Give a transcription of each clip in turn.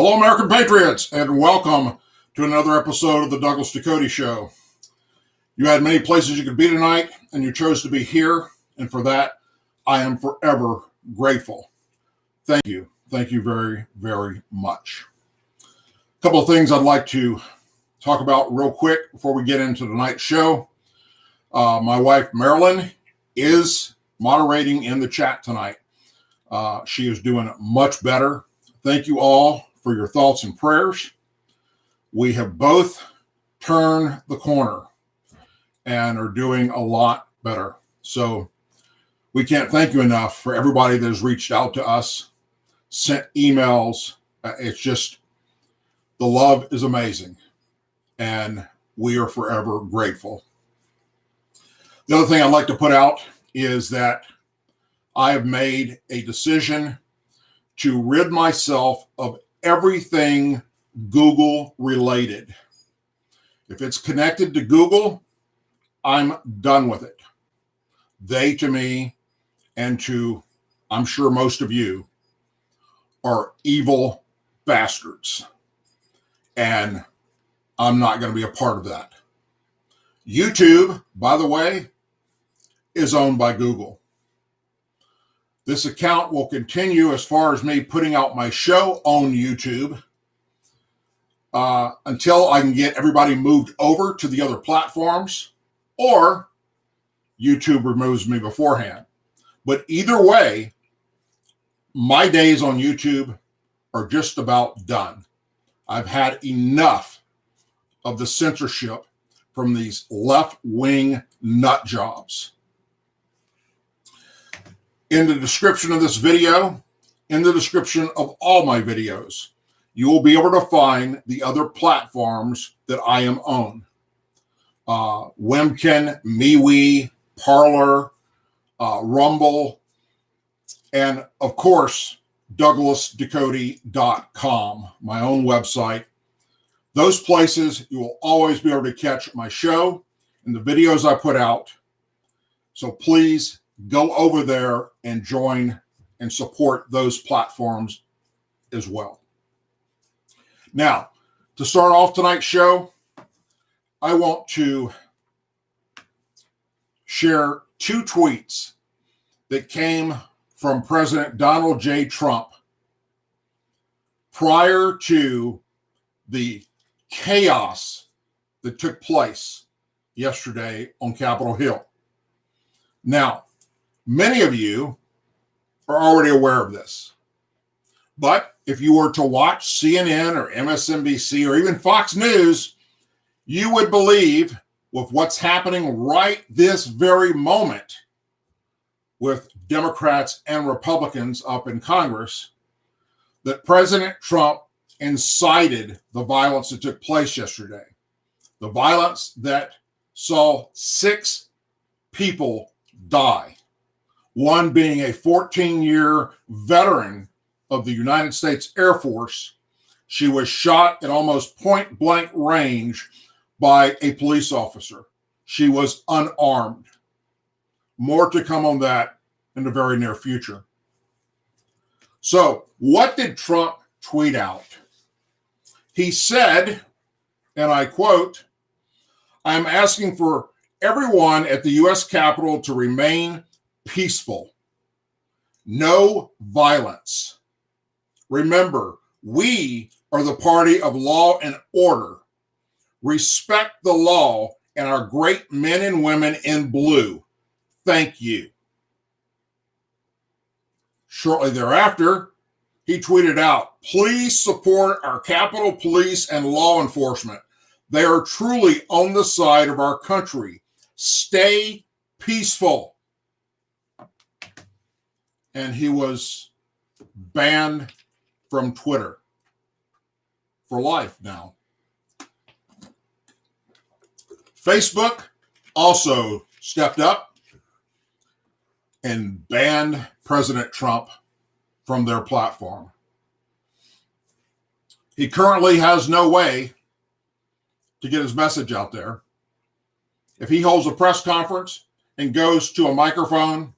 Hello, American Patriots, and welcome to another episode of the Ducote Show. You had many places you could be tonight, and you chose to be here, and for that, I am forever grateful. Thank you. Thank you very, very much. A couple of things I'd like to talk about real quick before we get into tonight's show. My wife, Marilyn, is moderating in the chat tonight. She is doing much better. Thank you all for your thoughts and prayers. We have both turned the corner and are doing a lot better. So we can't thank you enough for everybody that has reached out to us, sent emails. It's just, the love is amazing, and we are forever grateful. The other thing I'd like to put out is that I have made a decision to rid myself of everything Google related. If it's connected to Google, I'm done with it. They, to me, and to, I'm sure most of you, are evil bastards. And I'm not going to be a part of that. YouTube, by the way, is owned by Google. This account will continue as far as me putting out my show on YouTube until I can get everybody moved over to the other platforms, or YouTube removes me beforehand. But either way, my days on YouTube are just about done. I've had enough of the censorship from these left-wing nut jobs. In the description of this video, in the description of all my videos, you will be able to find the other platforms that I am on. Wimkin, MeWe, Parler, Rumble, and of course, DouglasDucote.com, my own website. Those places, you will always be able to catch my show and the videos I put out. So please go over there and join and support those platforms as well. Now, to start off tonight's show, I want to share two tweets that came from President Donald J. Trump prior to the chaos that took place yesterday on Capitol Hill. Now, many of you are already aware of this, but if you were to watch CNN or MSNBC or even Fox News, you would believe with what's happening right this very moment with Democrats and Republicans up in Congress, that President Trump incited the violence that took place yesterday. The violence that saw 6 people die. One being a 14-year veteran of the United States Air Force. She was shot at almost point-blank range by a police officer. She was unarmed. More to come on that in the very near future. So, what did Trump tweet out? He said, and I quote, "I'm asking for everyone at the U.S. Capitol to remain peaceful. No violence. Remember, we are the party of law and order. Respect the law and our great men and women in blue. Thank you." Shortly thereafter, he tweeted out, "Please support our Capitol Police and law enforcement. They are truly on the side of our country. Stay peaceful." And he was banned from Twitter for life now. Facebook also stepped up and banned President Trump from their platform. He currently has no way to get his message out there. If he holds a press conference and goes to a microphone,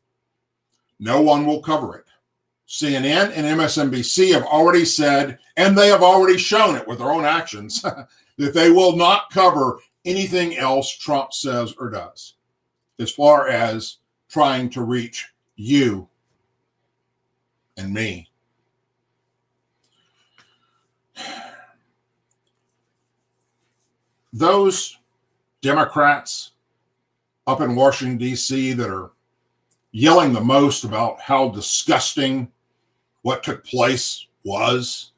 no one will cover it. CNN and MSNBC have already said, and they have already shown it with their own actions, that they will not cover anything else Trump says or does as far as trying to reach you and me. Those Democrats up in Washington, D.C. that are yelling the most about how disgusting what took place was,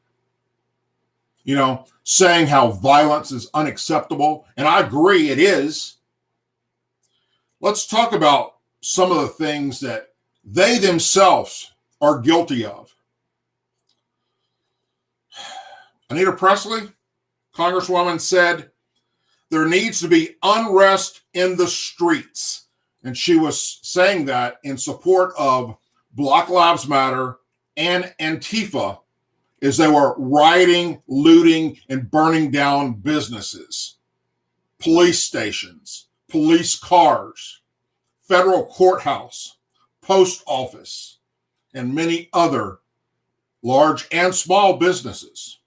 saying how violence is unacceptable, and I agree it is. Let's talk about some of the things that they themselves are guilty of. Anita Presley, Congresswoman, said there needs to be unrest in the streets. And she was saying that in support of Black Lives Matter and Antifa as they were rioting, looting, and burning down businesses, police stations, police cars, federal courthouse, post office, and many other large and small businesses.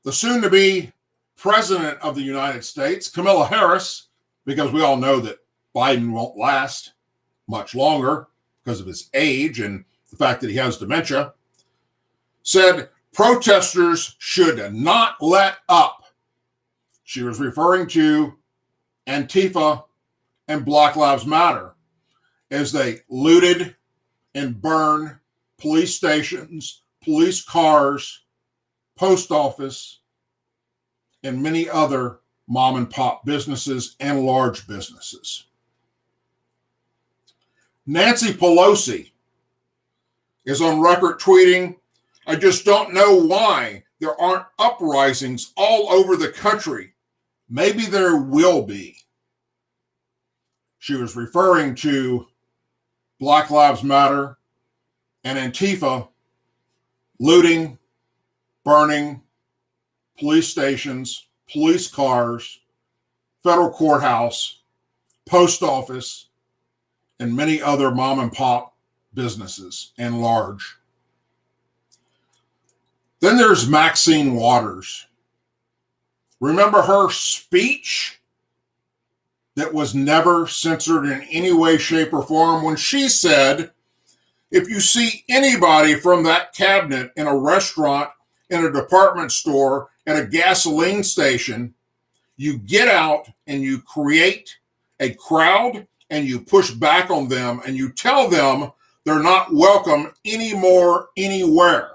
The soon-to-be President of the United States, Kamala Harris, because we all know that Biden won't last much longer because of his age and the fact that he has dementia, said protesters should not let up. She was referring to Antifa and Black Lives Matter as they looted and burned police stations, police cars, post office, and many other mom and pop businesses and large businesses. Nancy Pelosi is on record tweeting, "I just don't know why there aren't uprisings all over the country. Maybe there will be." She was referring to Black Lives Matter and Antifa looting, burning police stations, police cars, federal courthouse, post office, and many other mom and pop businesses and large. Then there's Maxine Waters. Remember her speech that was never censored in any way, shape, or form when she said, if you see anybody from that cabinet in a restaurant, in a department store, at a gasoline station, you get out and you create a crowd and you push back on them and you tell them they're not welcome anymore, anywhere.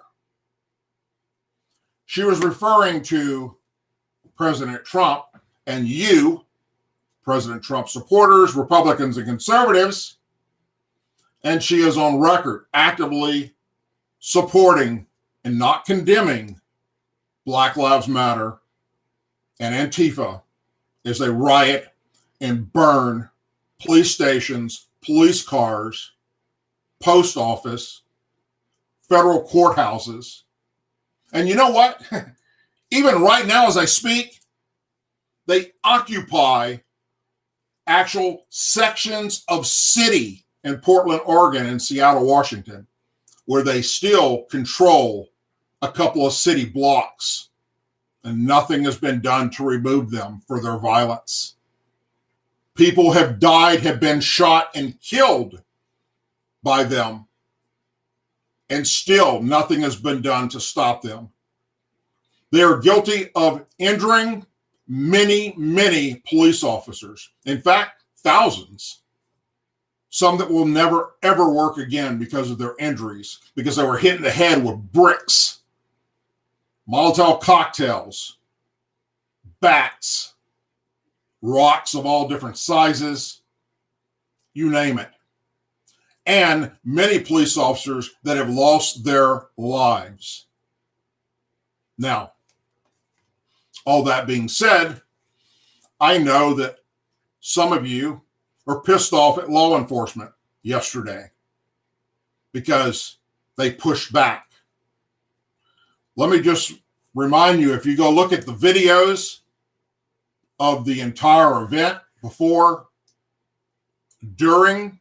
She was referring to President Trump and you, President Trump supporters, Republicans and conservatives, and she is on record actively supporting and not condemning Black Lives Matter and Antifa as they riot and burn police stations, police cars, post office, federal courthouses. And you know what? Even right now as I speak, they occupy actual sections of city in Portland, Oregon, and Seattle, Washington, where they still control a couple of city blocks, and nothing has been done to remove them for their violence. People have died, have been shot and killed by them, and still nothing has been done to stop them. They are guilty of injuring many, many police officers. In fact, thousands. Some that will never, ever work again because of their injuries, because they were hit in the head with bricks, Molotov cocktails, bats, rocks of all different sizes, you name it. And many police officers that have lost their lives. Now, all that being said, I know that some of you are pissed off at law enforcement yesterday because they pushed back. Let me just remind you, if you go look at the videos of the entire event before, during,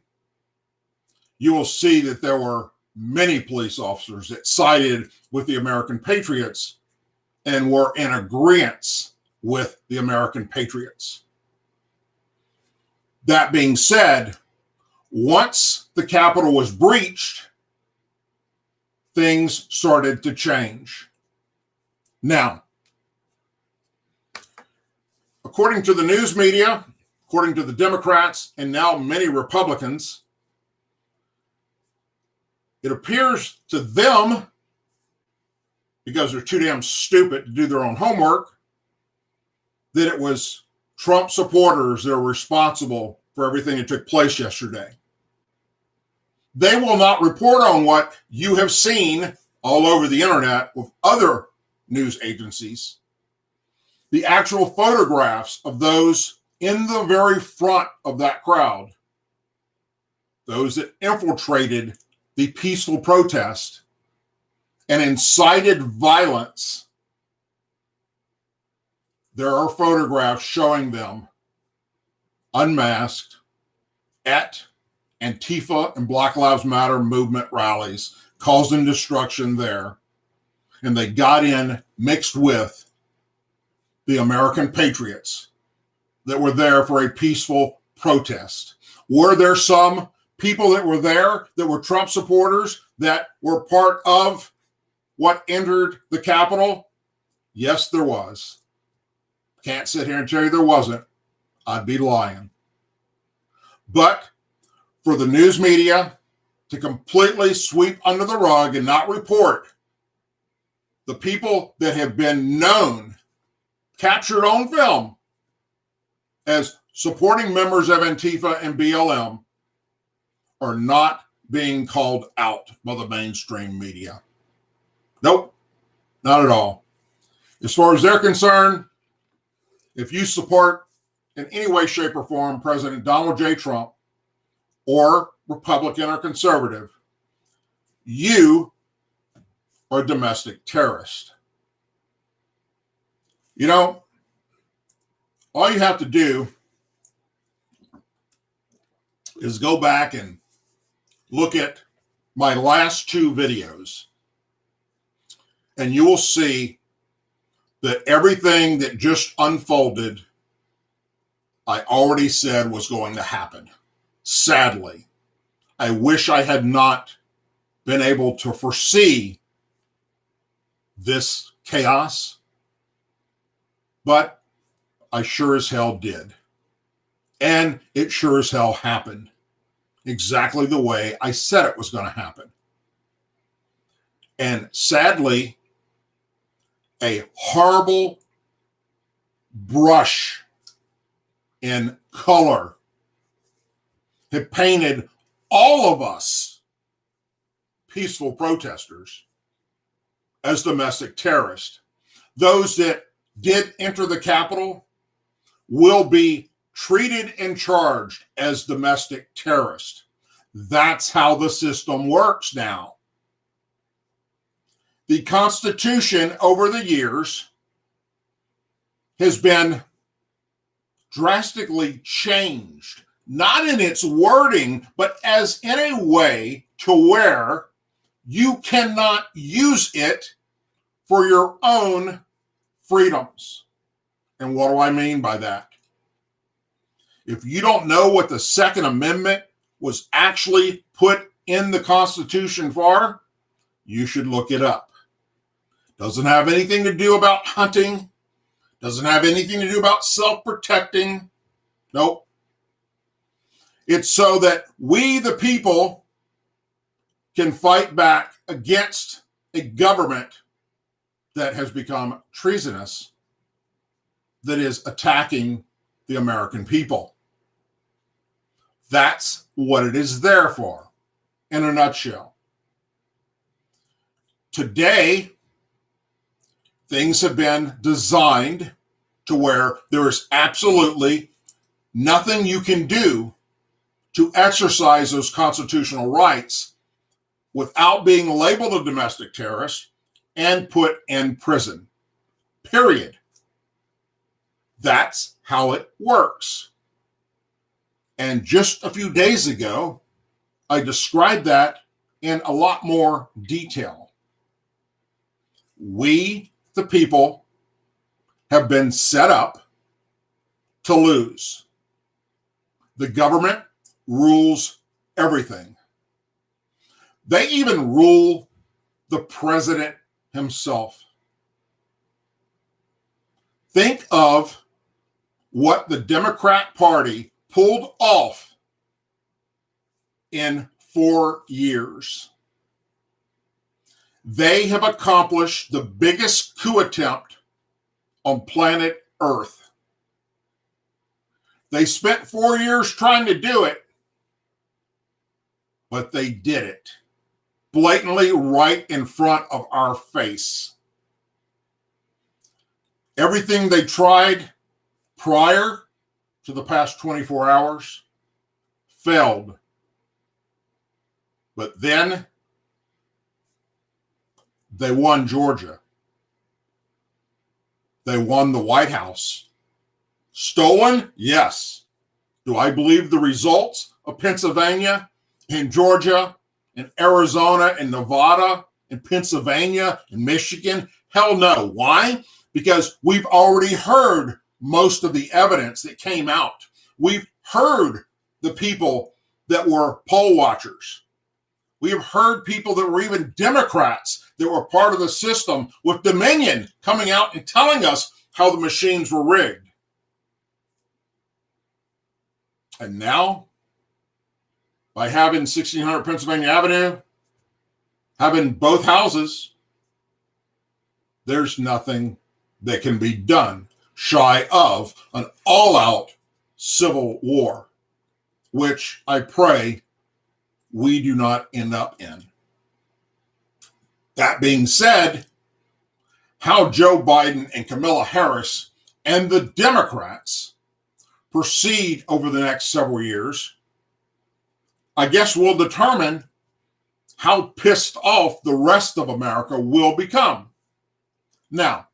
you will see that there were many police officers that sided with the American patriots and were in agreement with the American patriots. That being said, once the Capitol was breached, things started to change. Now, according to the news media, according to the Democrats, and now many Republicans, it appears to them, because they're too damn stupid to do their own homework, that it was Trump supporters that are responsible for everything that took place yesterday. They will not report on what you have seen all over the internet with other news agencies. The actual photographs of those in the very front of that crowd, those that infiltrated the peaceful protest and incited violence, there are photographs showing them unmasked at Antifa and Black Lives Matter movement rallies, causing destruction there. And they got in mixed with the American patriots that were there for a peaceful protest. Were there some people that were there that were Trump supporters that were part of what entered the Capitol? Yes, there was. Can't sit here and tell you there wasn't. I'd be lying. But for the news media to completely sweep under the rug and not report the people that have been known, captured on film, as supporting members of Antifa and BLM are not being called out by the mainstream media. Nope, not at all. As far as they're concerned, if you support in any way, shape, or form President Donald J. Trump or Republican or conservative, you are a domestic terrorist. You know, all you have to do is go back and look at my last two videos, and you will see that everything that just unfolded, I already said was going to happen. Sadly, I wish I had not been able to foresee this chaos, but I sure as hell did. And it sure as hell happened exactly the way I said it was going to happen. And sadly, a horrible brush in color had painted all of us peaceful protesters as domestic terrorists. Those that did enter the Capitol will be treated and charged as domestic terrorists. That's how the system works now. The Constitution over the years has been drastically changed, not in its wording, but as in a way to where you cannot use it for your own freedoms. And what do I mean by that? If you don't know what the Second Amendment was actually put in the Constitution for, you should look it up. Doesn't have anything to do about hunting. Doesn't have anything to do about self-protecting. Nope. It's so that we, the people, can fight back against a government that has become treasonous, that is attacking the American people. That's what it is there for, in a nutshell. Today, things have been designed to where there is absolutely nothing you can do to exercise those constitutional rights without being labeled a domestic terrorist and put in prison. Period. That's how it works. And just a few days ago, I described that in a lot more detail. We, the people, have been set up to lose. The government rules everything. They even rule the president himself. Think of what the Democrat Party pulled off in 4 years. They have accomplished the biggest coup attempt on planet Earth. They spent 4 years trying to do it, but they did it blatantly right in front of our face. Everything they tried prior to the past 24 hours failed. But then they won Georgia. They won the White House. Stolen? Yes. Do I believe the results of Pennsylvania and Georgia and Arizona and Nevada and Pennsylvania and Michigan? Hell no. Why? Because we've already heard most of the evidence that came out. We've heard the people that were poll watchers. We have heard people that were even Democrats that were part of the system with Dominion coming out and telling us how the machines were rigged. And now, by having 1600 Pennsylvania Avenue, having both houses, there's nothing that can be done shy of an all-out civil war, which I pray we do not end up in. That being said, how Joe Biden and Kamala Harris and the Democrats proceed over the next several years, I guess will determine how pissed off the rest of America will become. Now,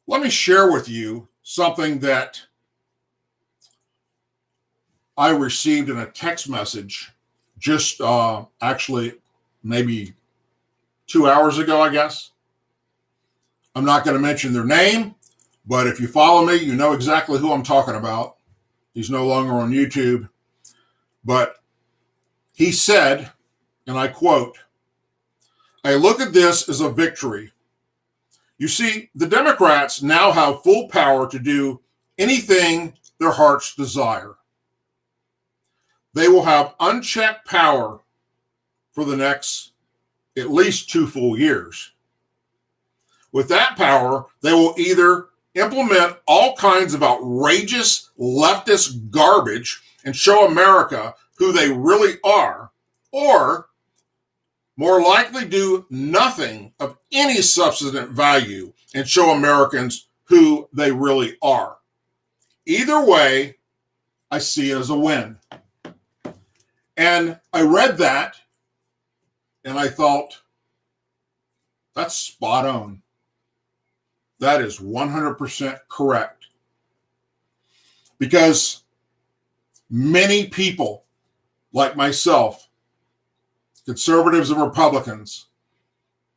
let me share with you something that I received in a text message just actually maybe 2 hours ago, I guess. I'm not going to mention their name, but if you follow me, you know exactly who I'm talking about. He's no longer on YouTube. But he said, and I quote, "I look at this as a victory. You see, the Democrats now have full power to do anything their hearts desire. They will have unchecked power for the next at least 2 full years. With that power, they will either implement all kinds of outrageous leftist garbage and show America who they really are, or more likely do nothing of any substantive value and show Americans who they really are. Either way, I see it as a win." And I read that and I thought, that's spot on. That is 100% correct. Because many people like myself, conservatives and Republicans,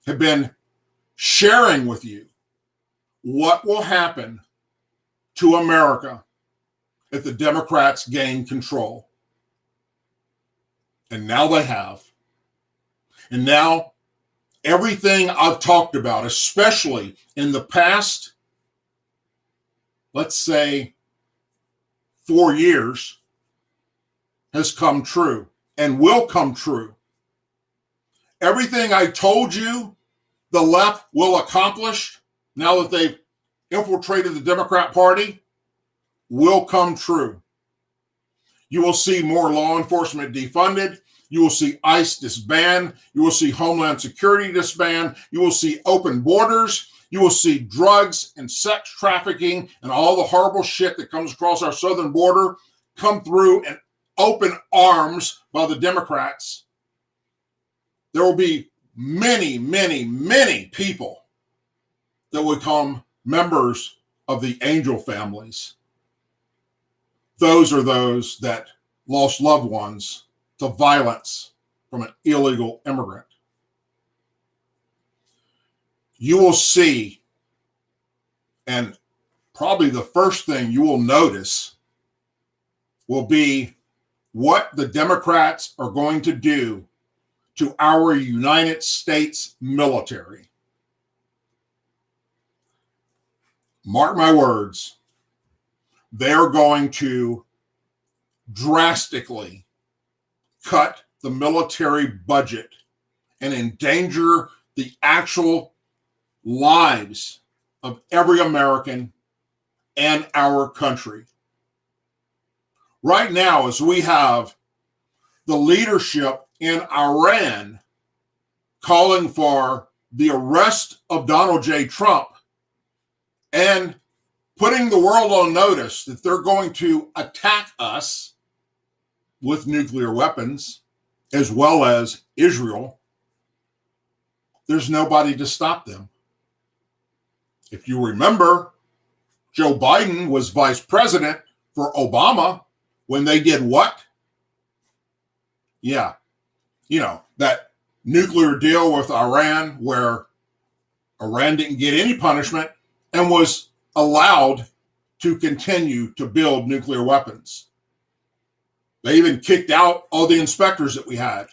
have been sharing with you what will happen to America if the Democrats gain control. And now they have. And now everything I've talked about, especially in the past, let's say 4 years, has come true and will come true. Everything I told you the left will accomplish now that they've infiltrated the Democrat Party will come true. You will see more law enforcement defunded. You will see ICE disband. You will see Homeland Security disband. You will see open borders. You will see drugs and sex trafficking and all the horrible shit that comes across our southern border come through and open arms by the Democrats. There will be many, many, many people that will become members of the angel families. Those are those that lost loved ones to violence from an illegal immigrant. You will see, and probably the first thing you will notice will be what the Democrats are going to do to our United States military. Mark my words, they're going to drastically cut the military budget and endanger the actual lives of every American and our country. Right now, as we have the leadership in Iran calling for the arrest of Donald J. Trump and putting the world on notice that they're going to attack us with nuclear weapons, as well as Israel, there's nobody to stop them. If you remember, Joe Biden was vice president for Obama when they did what? Yeah, that nuclear deal with Iran where Iran didn't get any punishment and was allowed to continue to build nuclear weapons. They even kicked out all the inspectors that we had.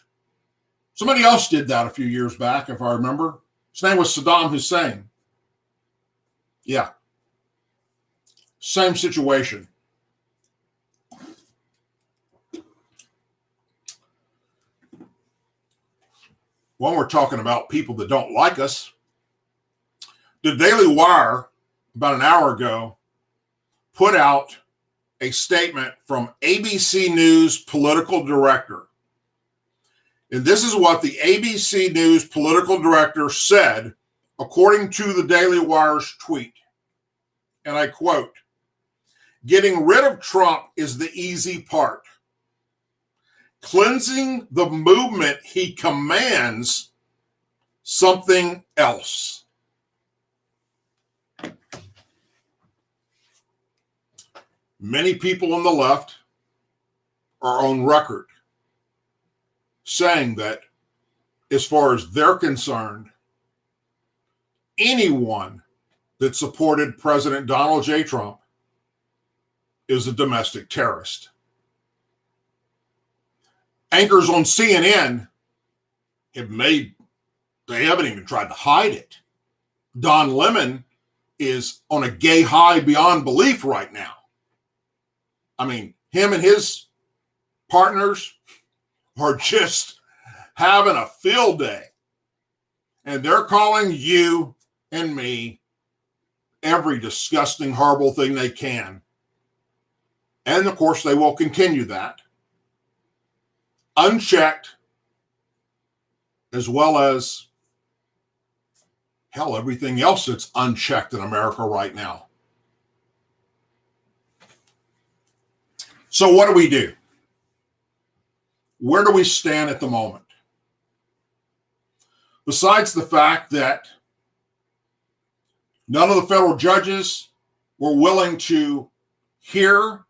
Somebody else did that a few years back, if I remember. His name was Saddam Hussein. Yeah. Same situation. When we're talking about people that don't like us, the Daily Wire, about an hour ago, put out a statement from ABC News political director. And this is what the ABC News political director said, according to the Daily Wire's tweet. And I quote, "Getting rid of Trump is the easy part. Cleansing the movement he commands, something else." Many people on the left are on record saying that, as far as they're concerned, anyone that supported President Donald J. Trump is a domestic terrorist. Anchors on CNN they haven't even tried to hide it. Don Lemon is on a gay high beyond belief right now. I mean, him and his partners are just having a field day. And they're calling you and me every disgusting, horrible thing they can. And of course, they will continue that. Unchecked, as well as, hell, everything else that's unchecked in America right now. So what do? Where do we stand at the moment? Besides the fact that none of the federal judges were willing to hear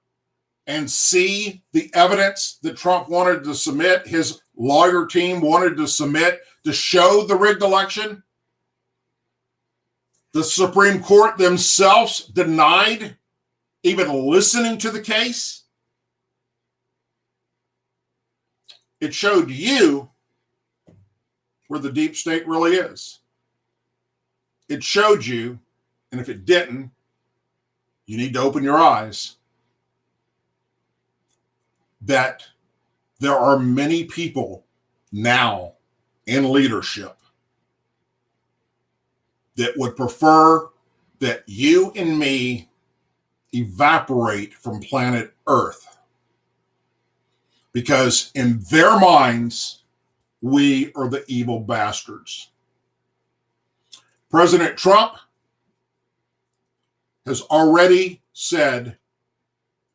and see the evidence that Trump wanted to submit, his lawyer team wanted to submit to show the rigged election, the Supreme Court themselves denied even listening to the case. It showed you where the deep state really is. It showed you, and if it didn't, you need to open your eyes, that there are many people now in leadership that would prefer that you and me evaporate from planet Earth. Because in their minds, we are the evil bastards. President Trump has already said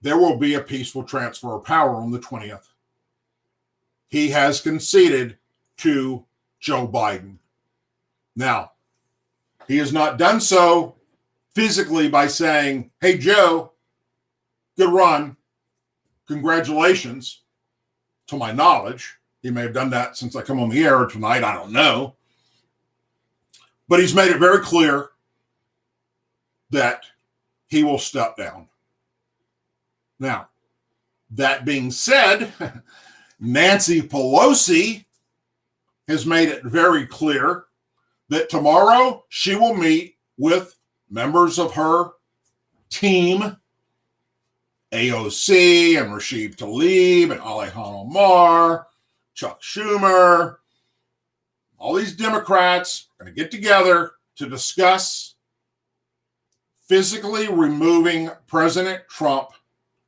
there will be a peaceful transfer of power on the 20th. He has conceded to Joe Biden. Now, he has not done so physically by saying, "Hey, Joe, good run. Congratulations." to my knowledge. He may have done that since I come on the air tonight. I don't know. But he's made it very clear that he will step down. Now, that being said, Nancy Pelosi has made it very clear that tomorrow she will meet with members of her team, AOC and Rashid Tlaib and Ilhan Omar, Chuck Schumer. All these Democrats are going to get together to discuss physically removing President Trump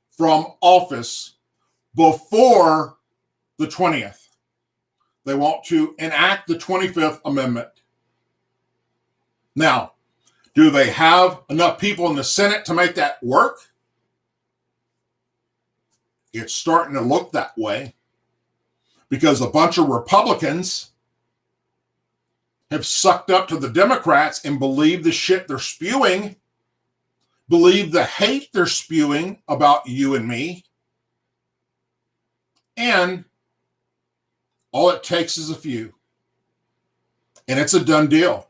from office before the 20th. They want to enact the 25th Amendment. Now, do they have enough people in the Senate to make that work? It's starting to look that way because a bunch of Republicans have sucked up to the Democrats and believe the shit they're spewing, believe the hate they're spewing about you and me, and all it takes is a few, and it's a done deal.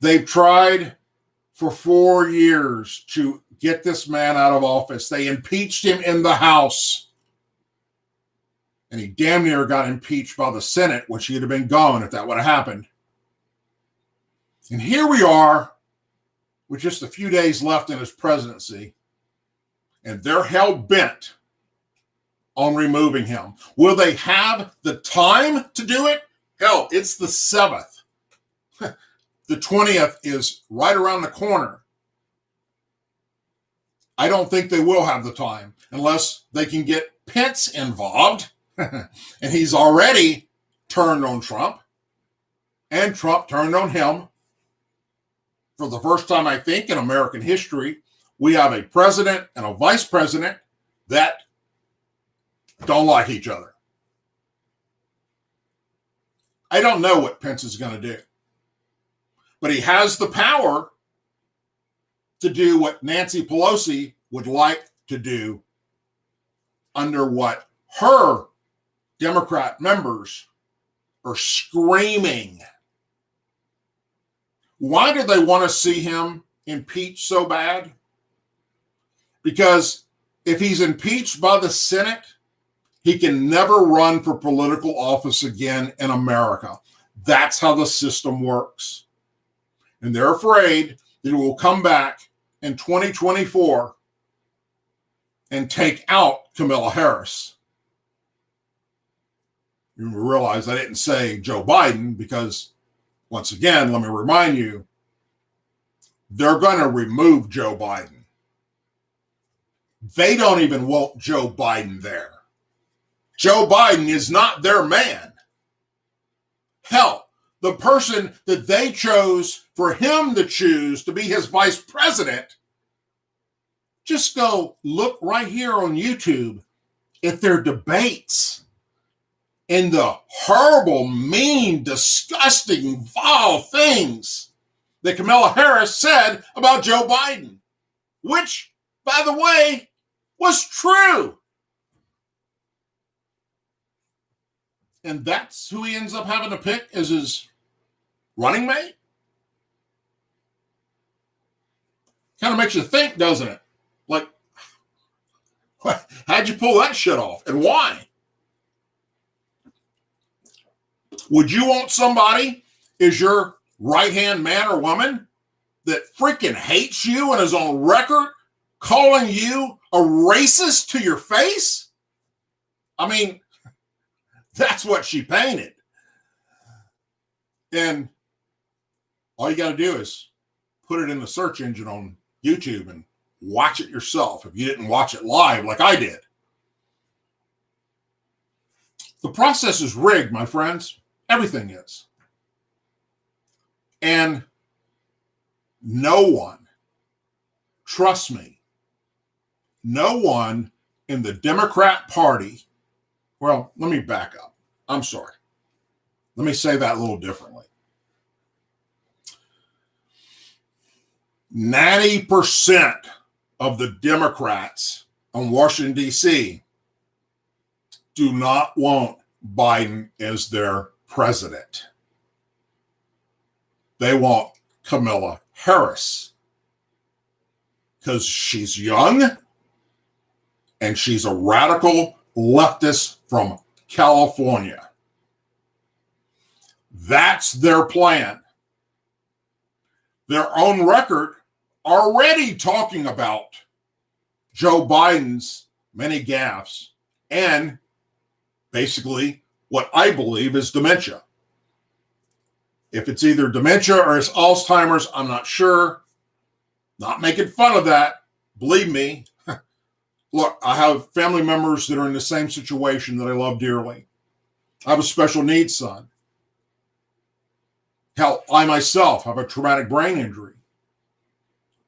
They've tried for 4 years to get this man out of office. They impeached him in the House, and he damn near got impeached by the Senate, which he'd have been gone if that would have happened. And here we are with just a few days left in his presidency, and they're hell-bent on removing him. Will they have the time to do it? Hell, it's the 7th. The 20th is right around the corner. I don't think they will have the time unless they can get Pence involved. And he's already turned on Trump. And Trump turned on him. For the first time, I think, in American history, we have a president and a vice president that don't like each other. I don't know what Pence is going to do. But he has the power to do what Nancy Pelosi would like to do under what her Democrat members are screaming. Why do they want to see him impeached so bad? Because if he's impeached by the Senate, he can never run for political office again in America. That's how the system works. And they're afraid that it will come back in 2024 and take out Kamala Harris. You realize I didn't say Joe Biden because, once again, let me remind you, they're going to remove Joe Biden. They don't even want Joe Biden there. Joe Biden is not their man. Hell, the person that they chose for him to choose to be his vice president, just go look right here on YouTube at their debates and the horrible, mean, disgusting, vile things that Kamala Harris said about Joe Biden, which, by the way, was true. And that's who he ends up having to pick as his running mate? Kind of makes you think, doesn't it? Like, how'd you pull that shit off? And why? Would you want somebody as your right-hand man or woman that freaking hates you and is on record calling you a racist to your face? I mean, that's what she painted. And all you got to do is put it in the search engine on YouTube and watch it yourself if you didn't watch it live like I did. The process is rigged, my friends. Everything is. And no one, trust me, no one in the Democrat Party, well, let me back up. I'm sorry. Let me say that a little differently. 90% of the Democrats in Washington, D.C. do not want Biden as their president. They want Kamala Harris because she's young and she's a radical leftist from California. That's their plan. Their own record already talking about Joe Biden's many gaffes and basically what I believe is dementia. If it's either dementia or it's Alzheimer's, I'm not sure. Not making fun of that. Believe me. Look, I have family members that are in the same situation that I love dearly. I have a special needs son. Hell, I myself have a traumatic brain injury.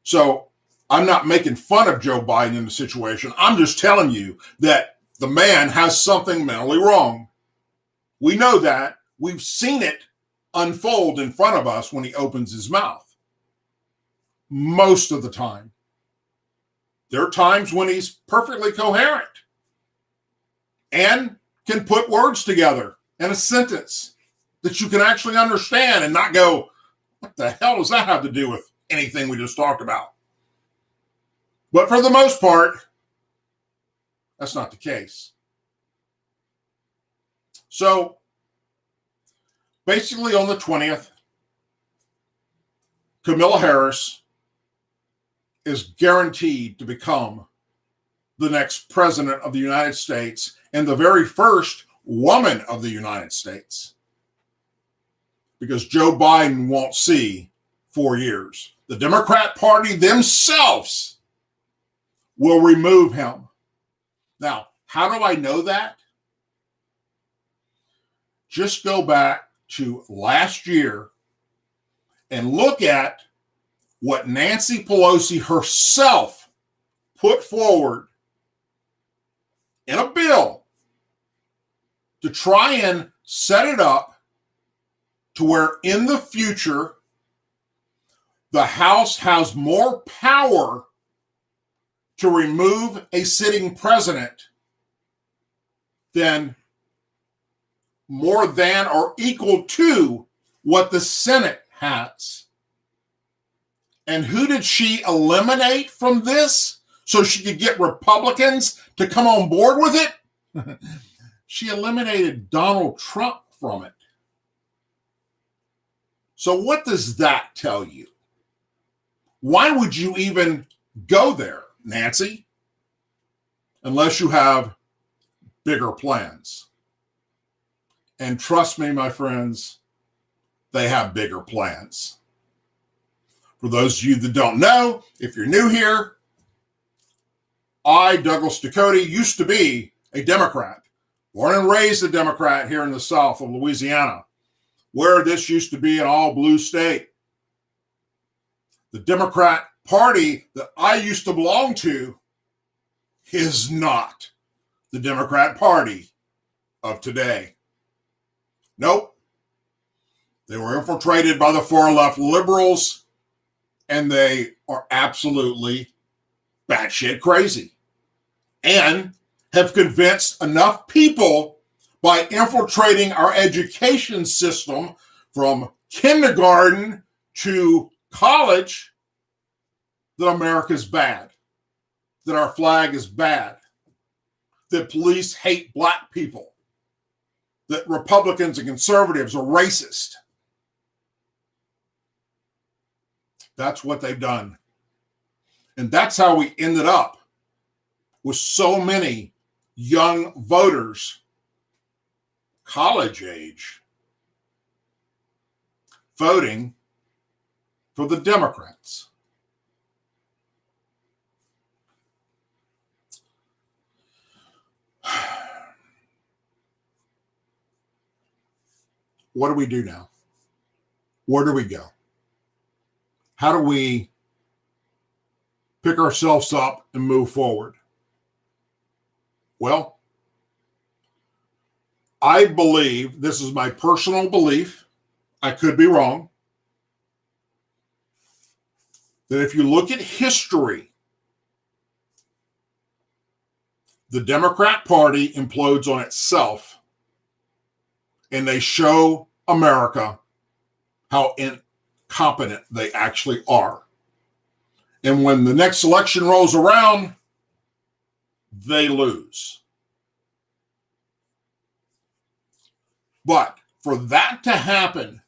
So I'm not making fun of Joe Biden in the situation. I'm just telling you that the man has something mentally wrong. We know that. We've seen it unfold in front of us when he opens his mouth. Most of the time. There are times when he's perfectly coherent and can put words together in a sentence that you can actually understand and not go, what the hell does that have to do with anything we just talked about? But for the most part, that's not the case. So basically on the 20th, Kamala Harris is guaranteed to become the next president of the United States and the very first woman of the United States. Because Joe Biden won't see 4 years. The Democrat Party themselves will remove him. Now, how do I know that? Just go back to last year and look at what Nancy Pelosi herself put forward in a bill to try and set it up to where in the future the House has more power to remove a sitting president than more than or equal to what the Senate has. And who did she eliminate from this so she could get Republicans to come on board with it? She eliminated Donald Trump from it. So what does that tell you? Why would you even go there, Nancy? Unless you have bigger plans. And trust me, my friends, they have bigger plans. For those of you that don't know, if you're new here, I, Douglas Ducote, used to be a Democrat. Born and raised a Democrat here in the South of Louisiana, where this used to be an all-blue state. The Democrat Party that I used to belong to is not the Democrat Party of today. Nope. They were infiltrated by the far left liberals, and they are absolutely batshit crazy. And have convinced enough people by infiltrating our education system from kindergarten to college that America's bad, that our flag is bad, that police hate black people, that Republicans and conservatives are racist. That's what they've done. And that's how we ended up with so many young voters, college age, voting for the Democrats. What do we do now? Where do we go? How do we pick ourselves up and move forward? Well, I believe, this is my personal belief, I could be wrong, that if you look at history, The Democrat Party implodes on itself, and they show America how incompetent they actually are. And when the next election rolls around, they lose. But for that to happen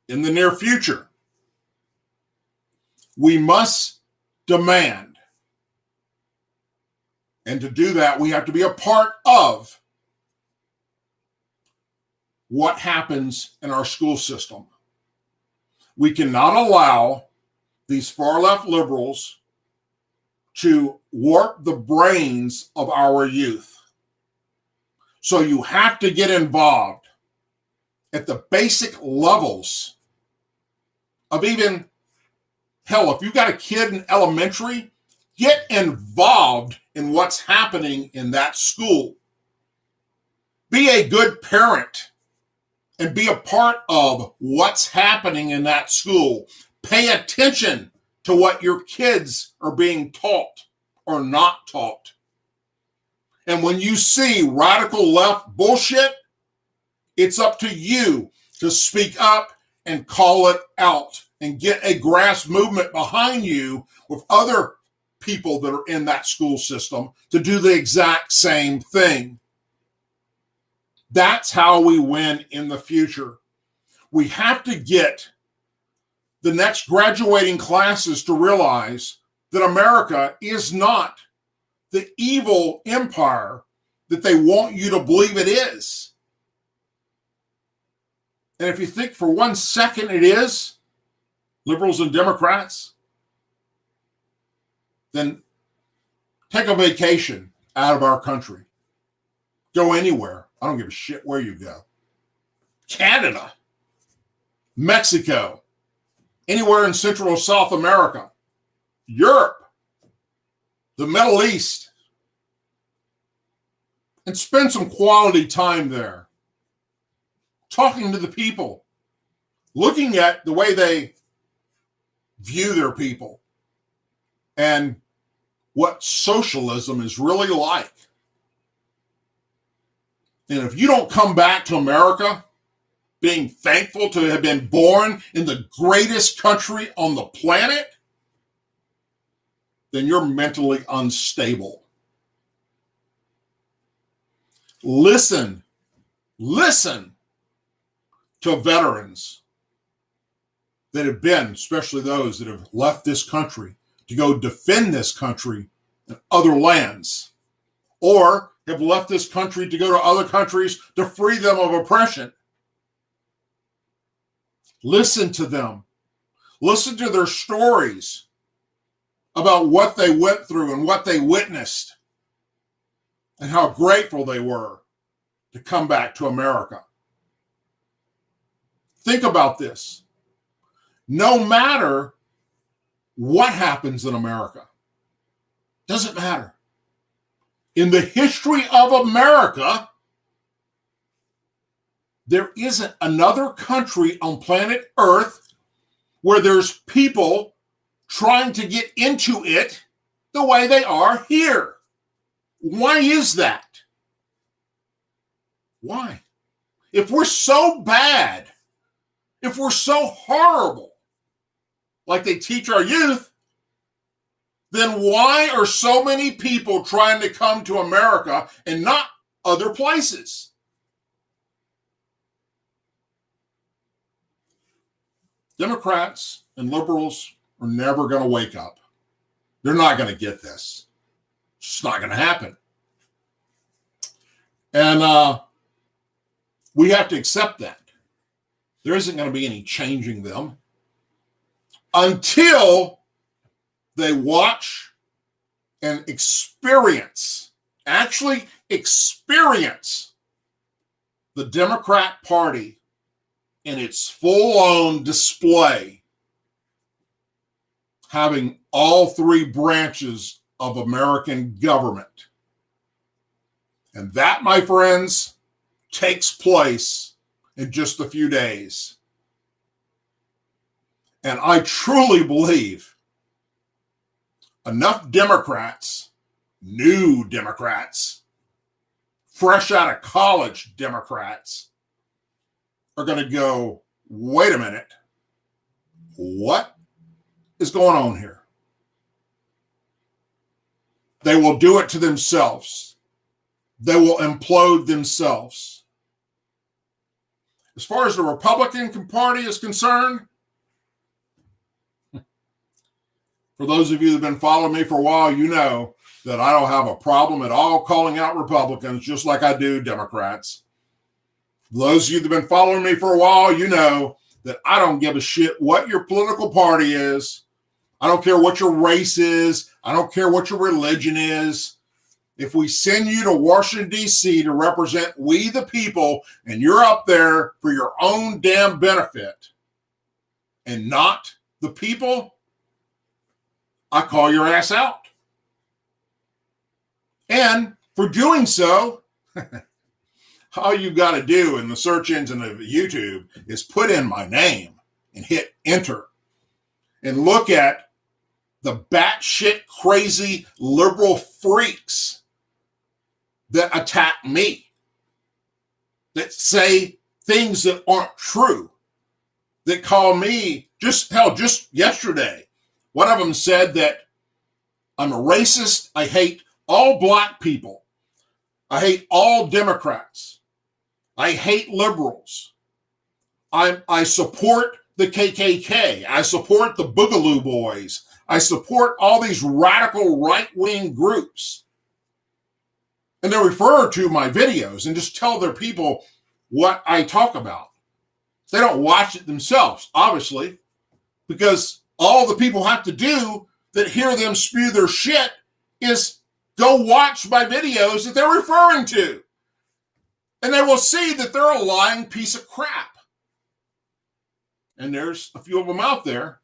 in the near future, we must demand, and to do that, we have to be a part of what happens in our school system. We cannot allow these far-left liberals to warp the brains of our youth. So you have to get involved at the basic levels of even, hell, if you've got a kid in elementary, get involved in what's happening in that school. Be a good parent and be a part of what's happening in that school. Pay attention to what your kids are being taught or not taught. And when you see radical left bullshit, it's up to you to speak up and call it out and get a grass movement behind you with other people that are in that school system to do the exact same thing. That's how we win in the future. We have to get the next graduating classes to realize that America is not the evil empire that they want you to believe it is. And if you think for 1 second it is, liberals and Democrats, then take a vacation out of our country. Go anywhere. I don't give a shit where you go. Canada, Mexico, anywhere in Central or South America, Europe, the Middle East, and spend some quality time there, talking to the people, looking at the way they view their people and what socialism is really like. And if you don't come back to America being thankful to have been born in the greatest country on the planet, then you're mentally unstable. Listen to veterans that have been, especially those that have left this country to go defend this country in other lands, or have left this country to go to other countries to free them of oppression. Listen to them. Listen to their stories about what they went through and what they witnessed and how grateful they were to come back to America. Think about this. No matter what happens in America, doesn't matter. In the history of America, there isn't another country on planet Earth where there's people trying to get into it the way they are here. Why is that? Why? If we're so bad, if we're so horrible, like they teach our youth, then why are so many people trying to come to America and not other places? Democrats and liberals are never going to wake up. They're not going to get this. It's just not going to happen. And we have to accept that. There isn't going to be any changing them until they watch and actually experience the Democrat Party in its full-on display, having all three branches of American government. And that, my friends, takes place in just a few days. And I truly believe enough Democrats new Democrats, fresh out of college Democrats, are going to go, wait a minute, what is going on here? They will do it to themselves. They will implode themselves. As far as the Republican Party is concerned, for those of you that have been following me for a while, you know that I don't have a problem at all calling out Republicans, just like I do Democrats. Those of you that have been following me for a while, you know that I don't give a shit what your political party is. I don't care what your race is. I don't care what your religion is. If we send you to Washington, D.C. to represent we the people, and you're up there for your own damn benefit and not the people, I call your ass out. And for doing so, all you got to do in the search engine of YouTube is put in my name and hit enter and look at the batshit crazy liberal freaks that attack me, that say things that aren't true, that call me, just yesterday, one of them said that I'm a racist. I hate all black people. I hate all Democrats. I hate liberals. I support the KKK. I support the Boogaloo Boys. I support all these radical right-wing groups. And they refer to my videos and just tell their people what I talk about. They don't watch it themselves, obviously, because all the people have to do that hear them spew their shit is go watch my videos that they're referring to. And they will see that they're a lying piece of crap. And there's a few of them out there.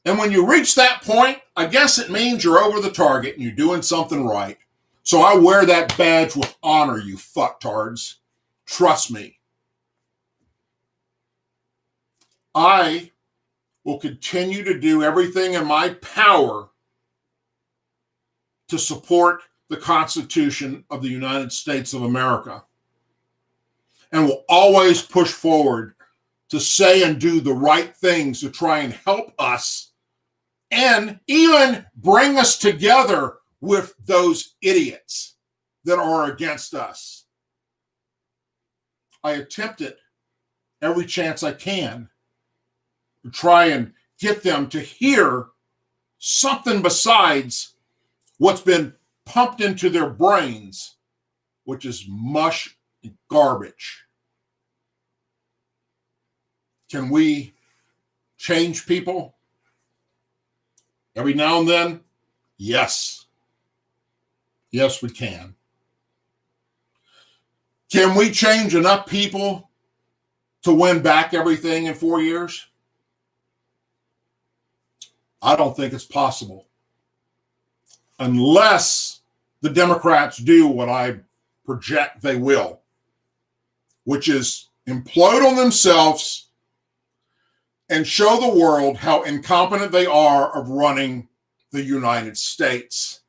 And when you reach that point, I guess it means you're over the target and you're doing something right. So I wear that badge with honor, you fucktards. Trust me. I will continue to do everything in my power to support the Constitution of the United States of America. And will always push forward to say and do the right things to try and help us and even bring us together with those idiots that are against us. I attempt it every chance I can to try and get them to hear something besides what's been pumped into their brains, which is mush and garbage. Can we change people? Every now and then? Yes. Yes, we can. Can we change enough people to win back everything in 4 years? I don't think it's possible. Unless the Democrats do what I project they will, which is implode on themselves and show the world how incompetent they are of running the United States.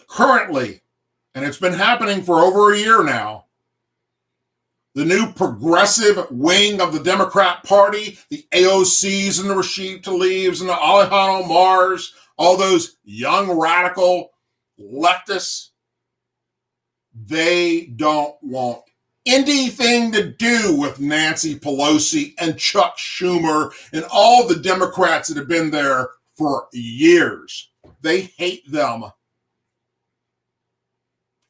Currently, and it's been happening for over a year now, the new progressive wing of the Democrat Party, the AOCs and the Rashid Tlaibs and the Alejandro Mars, all those young radical leftists, they don't want anything to do with Nancy Pelosi and Chuck Schumer and all the Democrats that have been there for years. They hate them.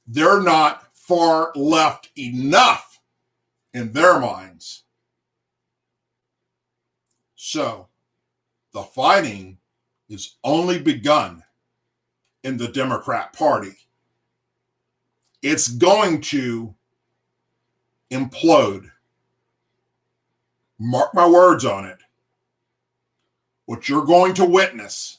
They're not far left enough in their minds. So the fighting is only begun in the Democrat Party. It's going to implode. Mark my words on it. What you're going to witness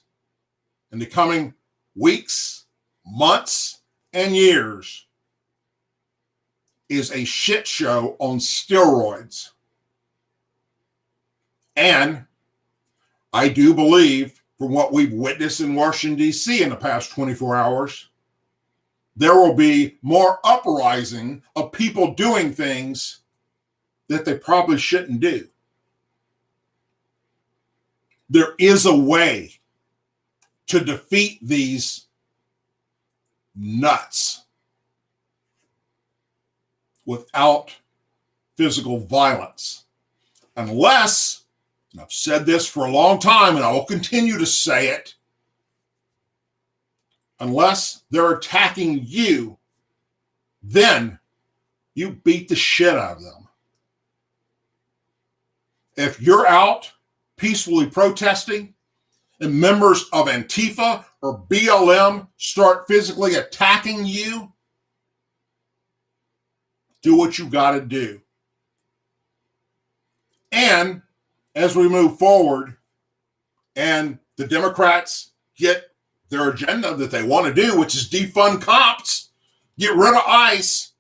in the coming weeks, months, and years is a shit show on steroids. And I do believe from what we've witnessed in Washington, D.C. in the past 24 hours, there will be more uprising of people doing things that they probably shouldn't do. There is a way to defeat these nuts without physical violence. Unless, and I've said this for a long time and I will continue to say it, unless they're attacking you, then you beat the shit out of them. If you're out peacefully protesting and members of Antifa or BLM start physically attacking you, do what you got to do. And as we move forward and the Democrats get their agenda that they want to do, which is defund cops, get rid of ICE,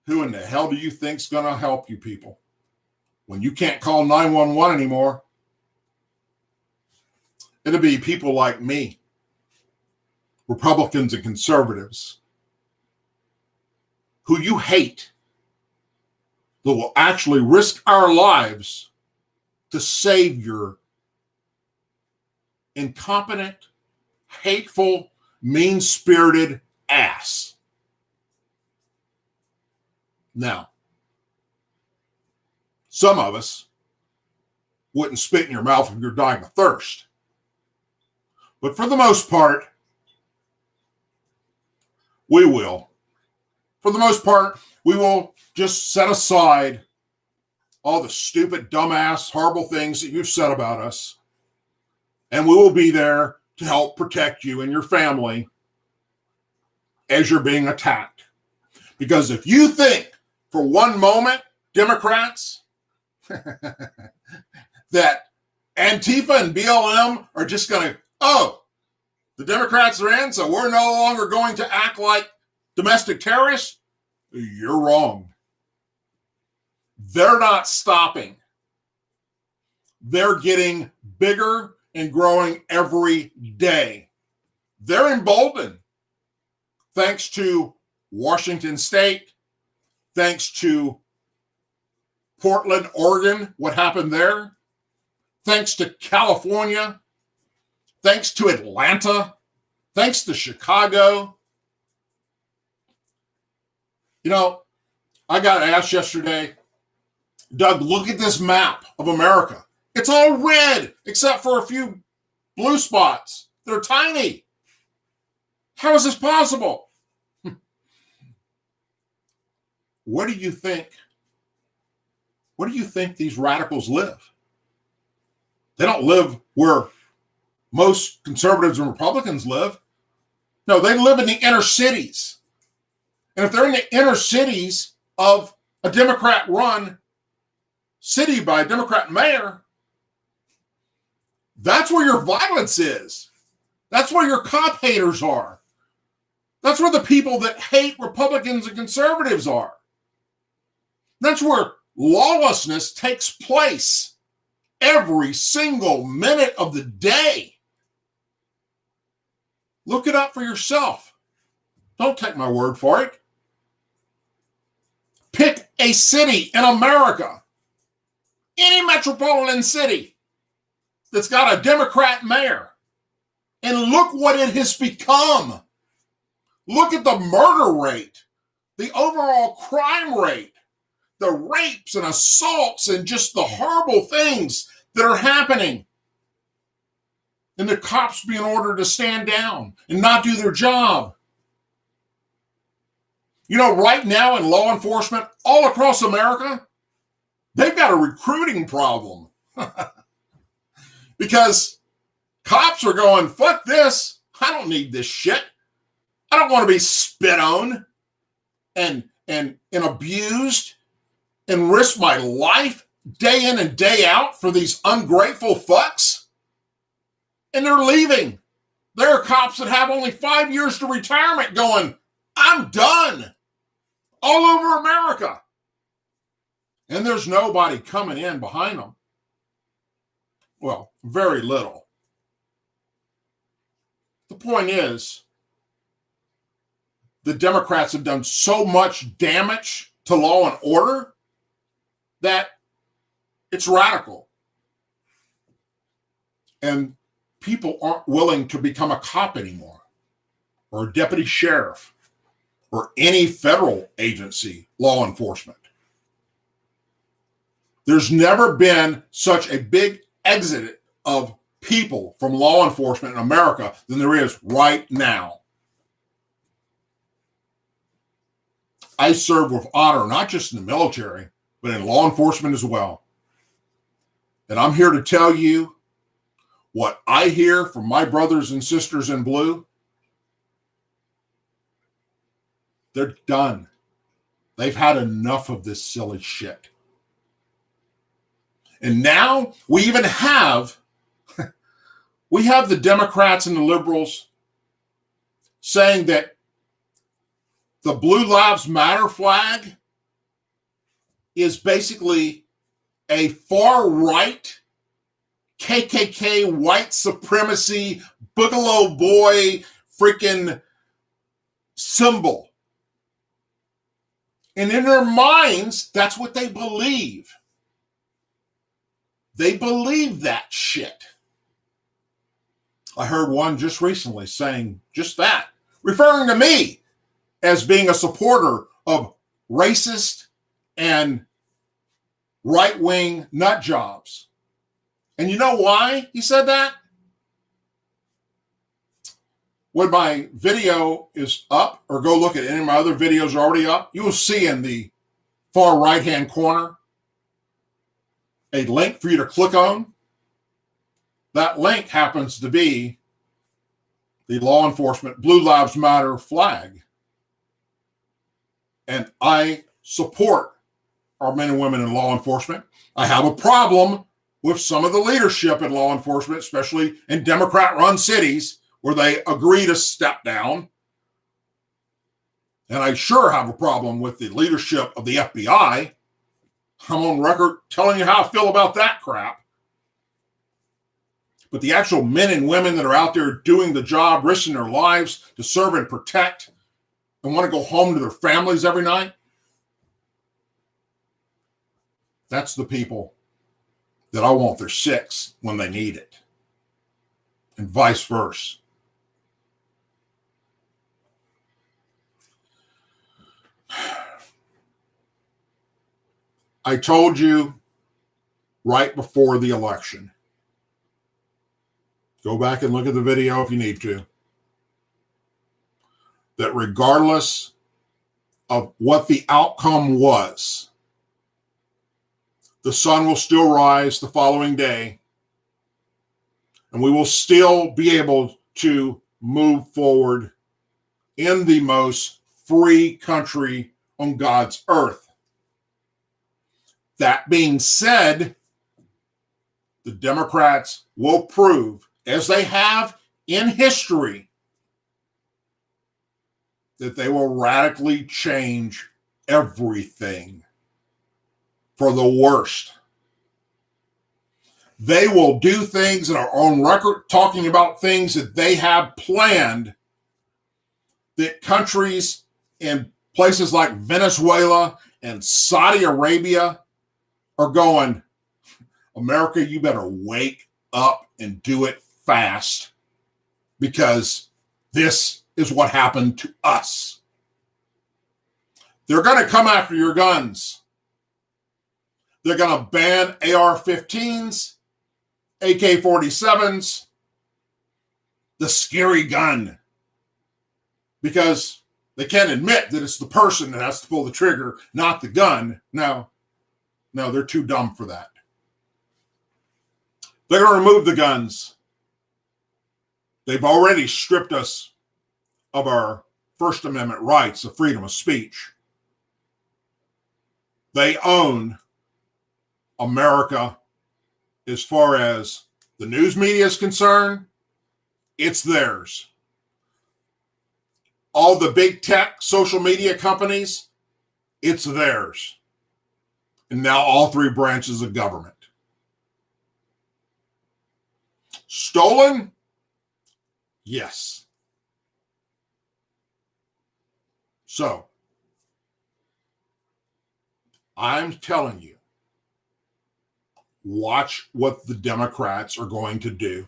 who in the hell do you think's going to help you people? When you can't call 911 anymore, it'll be people like me, Republicans and conservatives, who you hate, that will actually risk our lives to save your incompetent, hateful, mean-spirited ass. Now, some of us wouldn't spit in your mouth if you're dying of thirst. But for the most part, we will. For the most part, we will just set aside all the stupid, dumbass, horrible things that you've said about us, and we will be there to help protect you and your family as you're being attacked. Because if you think for one moment, Democrats, that Antifa and BLM are just going to, oh, the Democrats are in, so we're no longer going to act like domestic terrorists, you're wrong. They're not stopping. They're getting bigger and growing every day. They're emboldened thanks to Washington State, thanks to Portland, Oregon, what happened there, thanks to California, thanks to Atlanta, thanks to Chicago. You know, I got asked yesterday, Doug, look at this map of America. It's all red, except for a few blue spots. They're tiny. How is this possible? Where do you think these radicals live? They don't live where most conservatives and Republicans live. No, they live in the inner cities. And if they're in the inner cities of a Democrat-run city by a Democrat mayor, that's where your violence is. That's where your cop haters are. That's where the people that hate Republicans and conservatives are. That's where lawlessness takes place every single minute of the day. Look it up for yourself. Don't take my word for it. Pick a city in America, any metropolitan city that's got a Democrat mayor, and look what it has become. Look at the murder rate, the overall crime rate, the rapes and assaults and just the horrible things that are happening. And the cops being ordered to stand down and not do their job. You know, right now in law enforcement all across America, they've got a recruiting problem. Because cops are going, fuck this. I don't need this shit. I don't want to be spit on and abused and risk my life day in and day out for these ungrateful fucks. And they're leaving. There are cops that have only 5 years to retirement going, I'm done. All over America. And there's nobody coming in behind them. Well, very little. The point is, the Democrats have done so much damage to law and order that it's radical. And people aren't willing to become a cop anymore, or a deputy sheriff, or any federal agency law enforcement. There's never been such a big exit of people from law enforcement in America than there is right now. I serve with honor, not just in the military, but in law enforcement as well. And I'm here to tell you what I hear from my brothers and sisters in blue. They're done. They've had enough of this silly shit. And now we even have, the Democrats and the liberals saying that the Blue Lives Matter flag is basically a far-right KKK white supremacy Boogaloo boy freaking symbol. And in their minds, that's what they believe. They believe that shit. I heard one just recently saying just that, referring to me as being a supporter of racist and right-wing nut jobs. And you know why he said that? When my video is up, or go look at any of my other videos already up, you will see in the far right-hand corner a link for you to click on. That link happens to be the law enforcement Blue Lives Matter flag. And I support our men and women in law enforcement. I have a problem with some of the leadership in law enforcement, especially in Democrat-run cities, where they agree to step down. And I sure have a problem with the leadership of the FBI. I'm on record telling you how I feel about that crap. But the actual men and women that are out there doing the job, risking their lives to serve and protect, and want to go home to their families every night, that's the people that I want their six when they need it. And vice versa. I told you right before the election. Go back and look at the video if you need to. That regardless of what the outcome was, the sun will still rise the following day, and we will still be able to move forward in the most free country on God's earth. That being said, the Democrats will prove, as they have in history, that they will radically change everything for the worst. They will do things that are on record, talking about things that they have planned, that countries in places like Venezuela and Saudi Arabia are going, America, you better wake up and do it fast, because this is what happened to us. They're going to come after your guns. They're going to ban AR-15s, AK-47s, the scary gun, because they can't admit that it's the person that has to pull the trigger, not the gun. No, they're too dumb for that. They're going to remove the guns. They've already stripped us of our First Amendment rights of freedom of speech. They own America as far as the news media is concerned. It's theirs. All the big tech social media companies, it's theirs. And now all three branches of government. Stolen? Yes. So, I'm telling you, watch what the Democrats are going to do.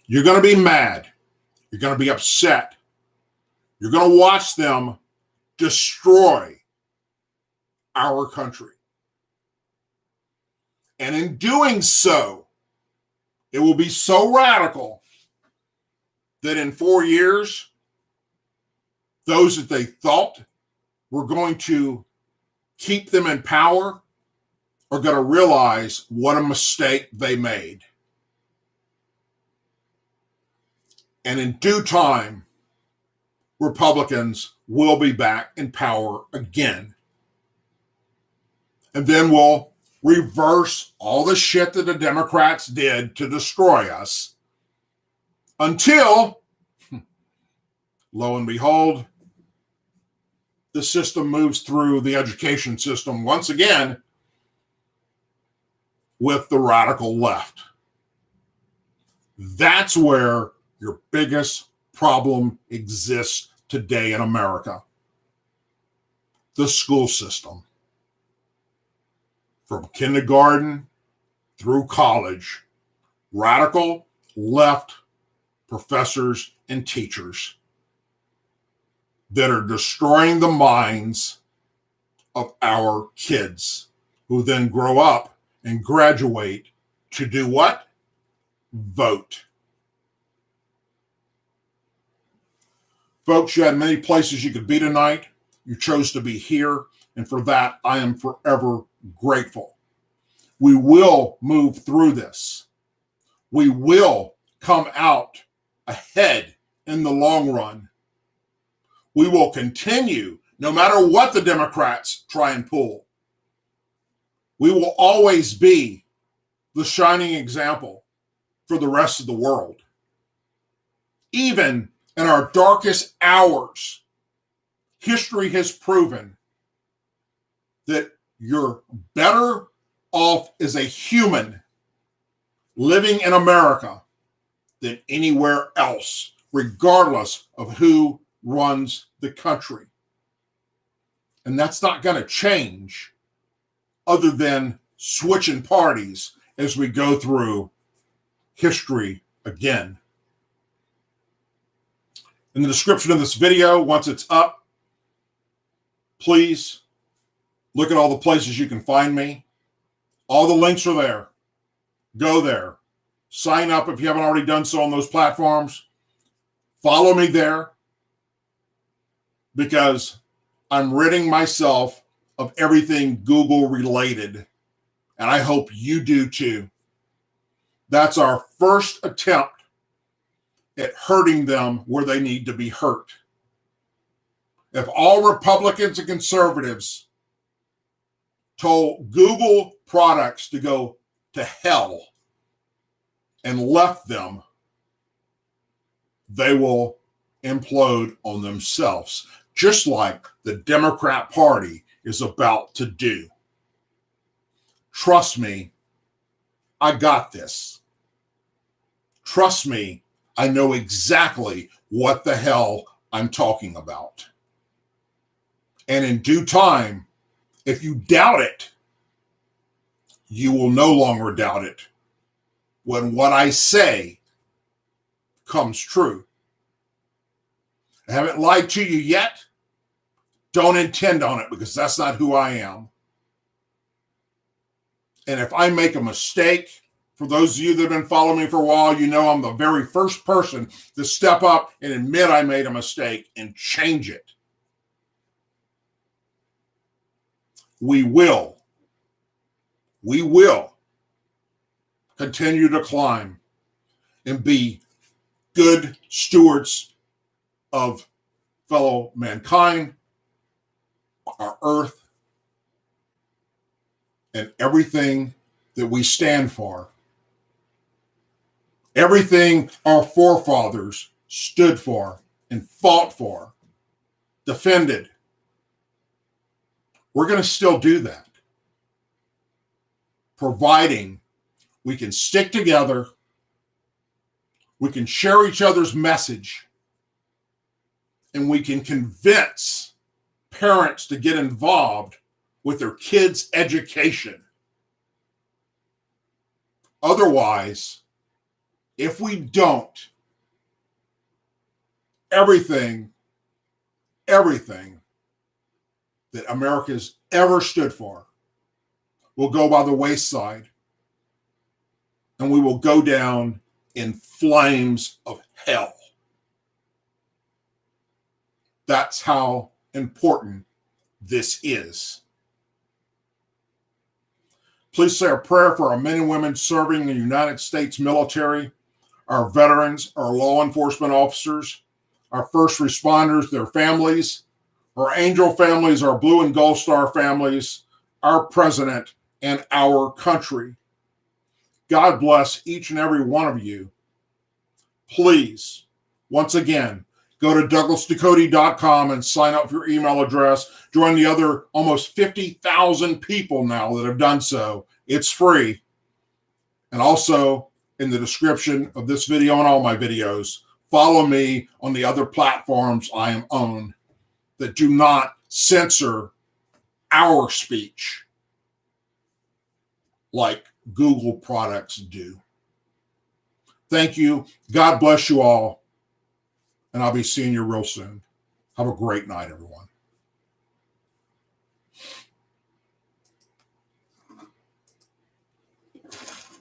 You're going to be mad. You're going to be upset. You're going to watch them destroy our country. And in doing so, it will be so radical that in 4 years, those that they thought were going to keep them in power are going to realize what a mistake they made. And in due time, Republicans will be back in power again. And then we'll reverse all the shit that the Democrats did to destroy us until, lo and behold, the system moves through the education system once again with the radical left. That's where your biggest problem exists today in America. The school system. From kindergarten through college, radical left professors and teachers that are destroying the minds of our kids, who then grow up and graduate to do what? Vote. Folks, you had many places you could be tonight. You chose to be here, and for that, I am forever grateful. We will move through this. We will come out ahead in the long run. We will continue, no matter what the Democrats try and pull. We will always be the shining example for the rest of the world. Even in our darkest hours, history has proven that you're better off as a human living in America than anywhere else, regardless of who runs the country. And that's not going to change other than switching parties as we go through history again. In the description of this video, once it's up, please look at all the places you can find me. All the links are there. Go there. Sign up if you haven't already done so on those platforms. Follow me there, because I'm ridding myself of everything Google related, and I hope you do too. That's our first attempt at hurting them where they need to be hurt. If all Republicans and conservatives told Google products to go to hell and left them, they will implode on themselves, just like the Democrat Party is about to do. Trust me, I got this. Trust me, I know exactly what the hell I'm talking about. And in due time, if you doubt it, you will no longer doubt it when what I say comes true. I haven't lied to you yet. Don't intend on it, because that's not who I am. And if I make a mistake, for those of you that have been following me for a while, you know I'm the very first person to step up and admit I made a mistake and change it. We will continue to climb and be good stewards of fellow mankind, our earth, and everything that we stand for. Everything our forefathers stood for and fought for, defended. We're going to still do that, providing we can stick together We can share each other's message, and we can convince parents to get involved with their kids' education. Otherwise, if we don't, everything that America's ever stood for will go by the wayside, and we will go down in flames of hell. That's how important this is. Please say a prayer for our men and women serving in the United States military, our veterans, our law enforcement officers, our first responders, their families, our angel families, our blue and gold star families, our president, and our country. God bless each and every one of you. Please, once again, go to DouglasDucote.com and sign up for your email address. Join the other almost 50,000 people now that have done so. It's free. And also, in the description of this video and all my videos, follow me on the other platforms I am on that do not censor our speech like Google products do. Thank you. God bless you all. And I'll be seeing you real soon. Have a great night, everyone.